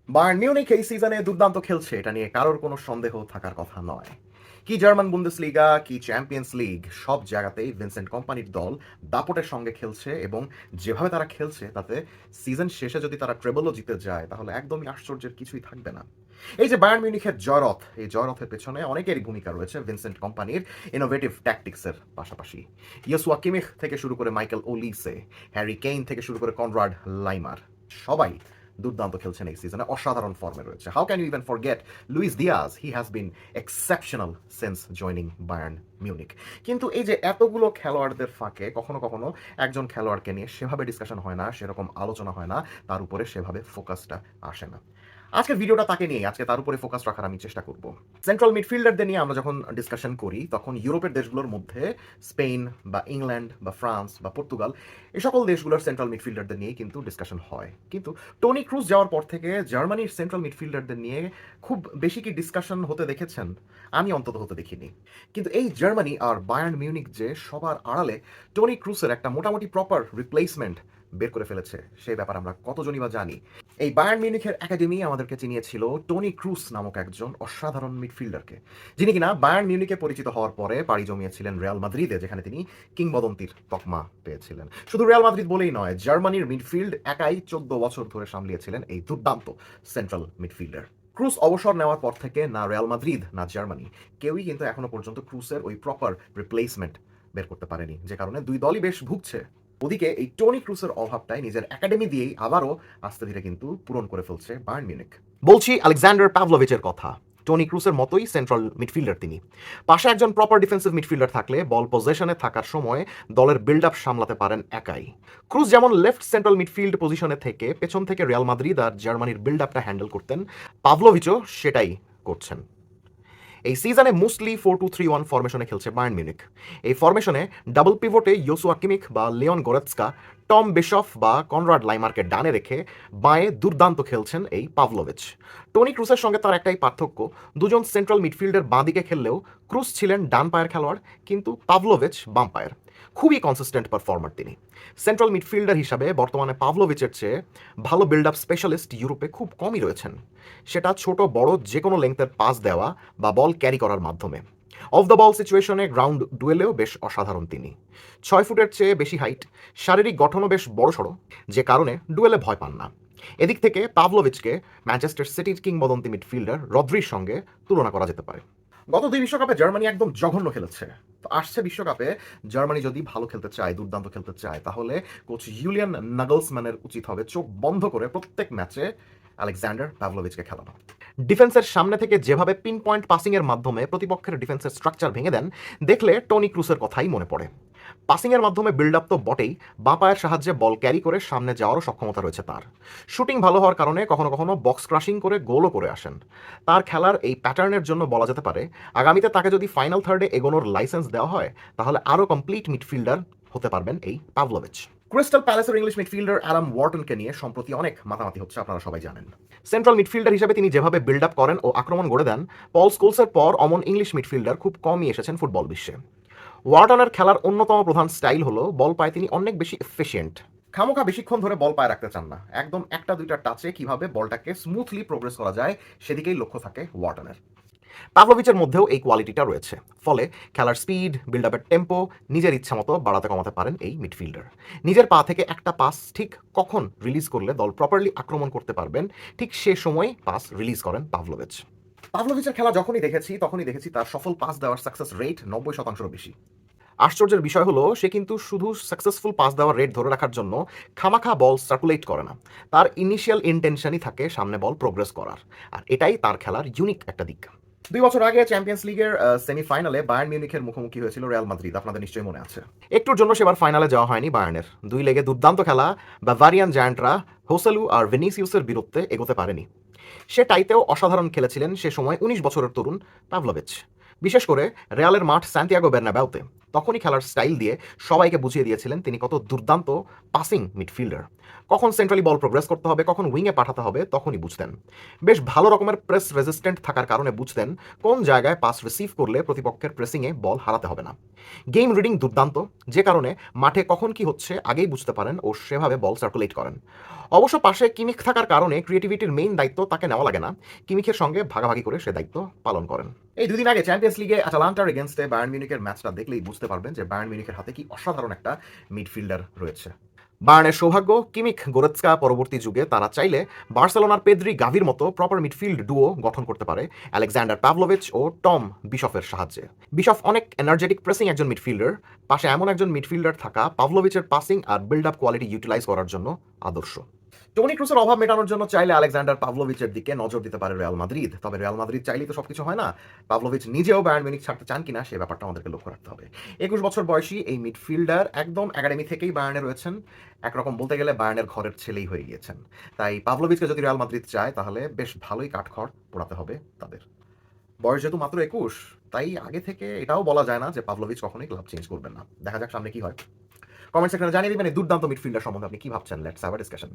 Bayern Munich এই সিজনে দুর্দান্ত খেলছে, এটা নিয়ে কারোর কোনো সন্দেহ থাকার কথা নয়। কি জার্মান বুন্দেসলিগা, কি চ্যাম্পিয়ন্স লিগ, সব জায়গাতেই ভিনসেন্ট কম্পানির দল দাপটের সঙ্গে খেলছে এবং যেভাবে তারা খেলছে তাতে সিজন শেষে যদি তারা ট্রেবলও জিতে যায় তাহলে একদমই আশ্চর্যের কিছুই থাকবে না। এই যে বায়ার্ন মিউনিখের জয়রথ, এই জয়রথের পেছনে অনেকেরই ভূমিকা রয়েছে ভিনসেন্ট কম্পানির ইনোভেটিভ ট্যাকটিক্সের পাশাপাশি। ইয়োসুয়া কিমিখ থেকে শুরু করে মাইকেল ওলিসে, হ্যারি কেইন থেকে শুরু করে কনরাড লাইমার, সবাই দুর্দান্ত খেলছেন এই সিজনে, অসাধারণ ফর্মে রয়েছে। How can you even forget Luis Diaz? He has been exceptional since joining Bayern Munich. কিন্তু এই যে এতগুলো খেলোয়াড়দের ফাঁকে কখনো কখনো একজন খেলোয়াড়কে নিয়ে সেভাবে ডিসকাশন হয় না, সেরকম আলোচনা হয় না, তার উপরে সেভাবে ফোকাসটা আসে না। আজকের ভিডিওটা তাকে নিয়ে, আজকে তার উপরে ফোকাস রাখার আমি চেষ্টা করব। সেন্ট্রাল মিডফিল্ডারদের নিয়ে আমরা যখন ডিসকাশন করি তখন ইউরোপের দেশগুলোর মধ্যে স্পেন বা ইংল্যান্ড বা ফ্রান্স বা পর্তুগাল, এই সকল দেশগুলোর সেন্ট্রাল মিডফিল্ডারদের নিয়ে কিন্তু ডিসকাশন হয়। কিন্তু টনি ক্রুজ যাওয়ার পর থেকে জার্মানির সেন্ট্রাল মিডফিল্ডারদের নিয়ে খুব বেশি কি ডিসকাশন হতে দেখেছেন? আমি অন্তত হতে দেখিনি। কিন্তু এই জার্মানি আর বায়ার্ন মিউনিক যে সবার আড়ালে টনি ক্রুজের একটা মোটামুটি প্রপার রিপ্লেসমেন্ট বের করে ফেলেছে, সেই ব্যাপার আমরা কতজনই বা জানি। এই বায়ার্ন মিউনিখের একাডেমি আমাদেরকে চিনিয়েছিল টনি ক্রুস নামক একজন অসাধারণ মিডফিল্ডারকে, যিনি কিনা বায়ার্ন মিউনিকে পরিচিত হওয়ার পরে পাড়ি জমিয়েছিলেন রিয়াল মাদ্রিদে, যেখানে তিনি কিংবদন্তির তকমা পেয়েছিলেন। শুধু রিয়াল মাদ্রিদ বলেই নয়, জার্মানির মিডফিল্ড একাই 14 বছর ধরে সামলিয়েছিলেন এই দুর্দান্ত সেন্ট্রাল মিডফিল্ডার। ক্রুস অবসর নেওয়ার পর থেকে না রিয়াল মাদ্রিদ না জার্মানি কেউই কিন্তু এখনো পর্যন্ত ক্রুসের ওই প্রপার রিপ্লেসমেন্ট বের করতে পারেনি, যে কারণে দুই দলই বেশ ভুগছে। ওদিকে এই টনি ক্রুসের অভাবটাই নিজের একাডেমি দিয়েই আবারও আস্তে ধীরে কিন্তু পূরণ করে ফেলছে বায়ার্ন মিউনিখ। বলছি আলেকজান্ডার পাভলোভিচের কথা। টনি ক্রুসের মতোই সেন্ট্রাল মিডফিল্ডার তিনি। পাশে একজন প্রপার ডিফেন্সিভ মিডফিল্ডার থাকলে বল পজিশনে থাকার সময় দলের বিল্ড আপ সামলাতে পারেন একাই। ক্রুস যেমন লেফট সেন্ট্রাল মিডফিল্ড পজিশনে থেকে পেছন থেকে রিয়াল মাদ্রিদ আর জার্মানির বিল্ড আপটা হ্যান্ডেল করতেন, পাভলোভিচও সেটাই করছেন। এই সিজনে মোস্টলি 4-2-3-1 ফরমেশনে খেলছে বায়ার্ন মিউনিখ। এই ফরমেশনে ডাবল পিভটে ইয়োসুয়া কিমিখ বা লিওন গোরেৎস্কা, টম বিশফ বা কনরাড লাইমারকে ডানে রেখে বাঁয়ে দুর্দান্ত খেলছেন এই পাভলোভিচ। টনি ক্রুসের সঙ্গে তার একটাই পার্থক্য, দুজন সেন্ট্রাল মিডফিল্ডের বাঁ দিকে খেললেও ক্রুস ছিলেন ডান পায়ের খেলোয়াড়, কিন্তু পাভলোভিচ বাম পায়ের। খুবই কনসিস্টেন্ট পারফর্মার তিনি। সেন্ট্রাল মিডফিল্ডার হিসাবে বর্তমানে পাভলোভিচের চেয়ে ভালো বিল্ড আপ স্পেশালিস্ট ইউরোপে খুব কমই রয়েছেন, সেটা ছোট বড় যে কোনো লেংথের পাস দেওয়া বা বল ক্যারি করার মাধ্যমে। অফ দ্য বল সিচুয়েশনে গ্রাউন্ড ডুয়েলেও বেশ অসাধারণ তিনি। 6 ফুটের চেয়ে বেশি হাইট, শারীরিক গঠনও বেশ বড়সড়, যে কারণে ডুয়েলে ভয় পান না। এদিক থেকে পাভলোভিচকে ম্যানচেস্টার সিটির কিংবদন্তি মিডফিল্ডার রদ্রির সঙ্গে তুলনা করা যেতে পারে। গত 2 বিশ্বকাপে জার্মানি একদম জঘন্য খেলেছে। তো আসছে বিশ্বকাপে জার্মানি যদি ভালো খেলতে চায়, দুর্দান্ত খেলতে চায়, তাহলে কোচ ইউলিয়ান নাগলসম্যানের উচিত হবে চোখ বন্ধ করে প্রত্যেক ম্যাচে আলেকজান্ডার পাভলোভিচকে খেলানো। ডিফেন্সের সামনে থেকে যেভাবে পিন পয়েন্ট পাসিংয়ের মাধ্যমে প্রতিপক্ষের ডিফেন্সের স্ট্রাকচার ভেঙে দেন, দেখলে টনি ক্রুসের কথাই মনে পড়ে। পাসিংয়ের মাধ্যমে বিল্ড আপ তো বটেই, বাঁ পায়ের সাহায্যে বল ক্যারি করে সামনে যাওয়ারও সক্ষমতা রয়েছে তার। শুটিং ভালো হওয়ার কারণে কখনো কখনো বক্স ক্রাশিং করে গোলও করে আসেন। তার খেলার এই প্যাটার্নের জন্য বলা যেতে পারে আগামীতে তাকে যদি ফাইনাল থার্ডে এগোনোর লাইসেন্স দেওয়া হয় তাহলে আরও কমপ্লিট মিডফিল্ডার হতে পারবেন এই পাভলোভিচ। ক্রিস্টাল প্যালেসের ইংলিশ মিডফিল্ডার অ্যাডাম ওয়ার্টনকে নিয়ে সম্প্রতি অনেক মাতামাতি হচ্ছে, আপনারা সবাই জানেন। সেন্ট্রাল মিডফিল্ডার হিসেবে তিনি যেভাবে বিল্ড আপ করেন ও আক্রমণ গড়ে দেন, পল স্কোলসের পর অমন ইংলিশ মিডফিল্ডার খুব কমই এসেছেন ফুটবল বিশ্বে। ওয়ার্টনের খেলার অন্যতম প্রধান স্টাইল হলো বল পায়ে তিনি অনেক বেশি এফিশিয়েন্ট। খামোখা বেশিক্ষণ ধরে বল পায়ে রাখতে চান না, একদম একটা দুইটা টাচে কিভাবে বলটাকে স্মুথলি প্রোগ্রেস করা যায় সেদিকেই লক্ষ্য থাকে ওয়ার্টনের। পাভলোভিচের মধ্যেও এই কোয়ালিটিটা রয়েছে, ফলে খেলার স্পিড, বিল্ড আপের টেম্পো নিজের ইচ্ছা মতো বাড়াতে কমাতে পারেন এই মিডফিল্ডার। নিজের পা থেকে একটা পাস ঠিক কখন রিলিজ করলে দল প্রপারলি আক্রমণ করতে পারবেন, ঠিক সে সময় পাস রিলিজ করেন পাভলোভিচ। পাভলোভিচের খেলা যখনই দেখেছি তার সফল পাস দেওয়ার সাকসেস রেট 90%-র বেশি। আশ্চর্যের বিষয় হলো সে কিন্তু শুধু সাকসেসফুল পাস দেওয়ার রেট ধরে রাখার জন্য খামাখা বল সার্কুলেট করে না, তার ইনিশিয়াল ইন্টেনশনই থাকে সামনে বল প্রোগ্রেস করার, আর এটাই তার খেলার ইউনিক একটা দিক। 2 বছর আগে চ্যাম্পিয়ন্স লিগের সেমিফাইনালে বায়ার্ন মিউনিখের মুখোমুখি হয়েছিল রিয়াল মাদ্রিদ, আপনাদের নিশ্চয়ই মনে আছে। একটুর জন্য সেবার ফাইনালে যাওয়া হয়নি বায়ার্নের। 2 লেগে দুর্দান্ত খেলা বাভারিয়ান জায়ান্টরা হোসেলু আর ভিনিসিউসের বিরুদ্ধে এগোতে পারেনি। সে টাইতেও অসাধারণ খেলেছিলেন সে সময় 19 বছরের তরুণ পাভলোভিচ, বিশেষ করে রিয়ালের মাঠ সান্তিয়াগো বের্নাবেউতে। তখনই খেলার স্টাইল দিয়ে সবাইকে বুঝিয়ে দিয়েছিলেন তিনি কত দুর্দান্ত পাসিং মিডফিল্ডার। কখন সেন্ট্রালি বল প্রোগ্রেস করতে হবে, কখন উইংয়ে পাঠাতে হবে তখনই বুঝতেন। বেশ ভালো রকমের প্রেস রেজিস্ট্যান্ট থাকার কারণে বুঝতেন কোন জায়গায় পাস রিসিভ করলে প্রতিপক্ষের প্রেসিংয়ে বল হারাতে হবে না। গেম রিডিং দুর্দান্ত, যে কারণে মাঠে কখন কি হচ্ছে আগেই বুঝতে পারেন ও সেভাবে বল সার্কুলেট করেন। অবশ্য পাশে কিমিখ থাকার কারণে ক্রিয়েটিভিটির মেইন দায়িত্ব তাকে নেওয়া লাগে না, কিমিখের সঙ্গে ভাগাভাগি করে সে দায়িত্ব পালন করেন। এই দুদিন আগে চ্যাম্পিয়ন্স লিগে অ্যাটালান্টার এগেনস্টে বায়ার্ন মিউনিখের ম্যাচটা দেখলেই বুঝতে পারবেন যে বায়ার্ন মিউনিখের হাতে কি অসাধারণ একটা মিডফিল্ডার রয়েছে। বায়ার্নের সৌভাগ্য, কিমিখ গোরেৎস্কা পরবর্তী যুগে তারা চাইলে বার্সেলোনার পেদ্রি গাভির মতো প্রপার মিডফিল্ড ডুও গঠন করতে পারে আলেকজান্ডার পাভলোভিচ ও টম বিশফের সাহায্যে। বিশফ অনেক এনার্জেটিক প্রেসিং একজন মিডফিল্ডার, পাশে এমন একজন মিডফিল্ডার থাকা পাভলোভিচের পাসিং আর বিল্ড আপ কোয়ালিটি ইউটিলাইজ করার জন্য আদর্শ। টনি ক্রুসের অভাব মেটানোর জন্য চাইলে আলেকজান্ডার পাভলোভিচের দিকে নজর দিতে পারে রিয়াল মাদ্রিদ। তবে রিয়াল মাদ্রিদ চাইলেই তো সবকিছু হয় না। পাভলোভিচ নিজেও বায়ার্ন মিউনিখ ছাড়তে চান কিনা সে ব্যাপারটা আমাদেরকে লক্ষ্য রাখতে হবে। 21 বছর বয়সী এই মিডফিল্ডার একদম একাডেমি থেকেই বায়ার্নে রয়েছেন, একরকম বলতে গেলে বায়ার্নের ঘরের ছেলেই হয়ে গিয়েছেন। তাই পাভলোভিচকে যদি রিয়াল মাদ্রিদ চায় তাহলে বেশ ভালোই কাঠখড় পোড়াতে হবে তাদের। বয়স যেহেতু মাত্র 21, তাই আগে থেকে এটাও বলা যায় না যে পাভলোভিচ কখনোই ক্লাব চেঞ্জ করবেন না। দেখা যাক সামনে কি হয়। কমেন্ট সেকশনে জানিয়ে দিবেন এই দুর্দান্ত মিডফিল্ডার সম্বন্ধে আপনি কি ভাবছেন। Let's have a discussion.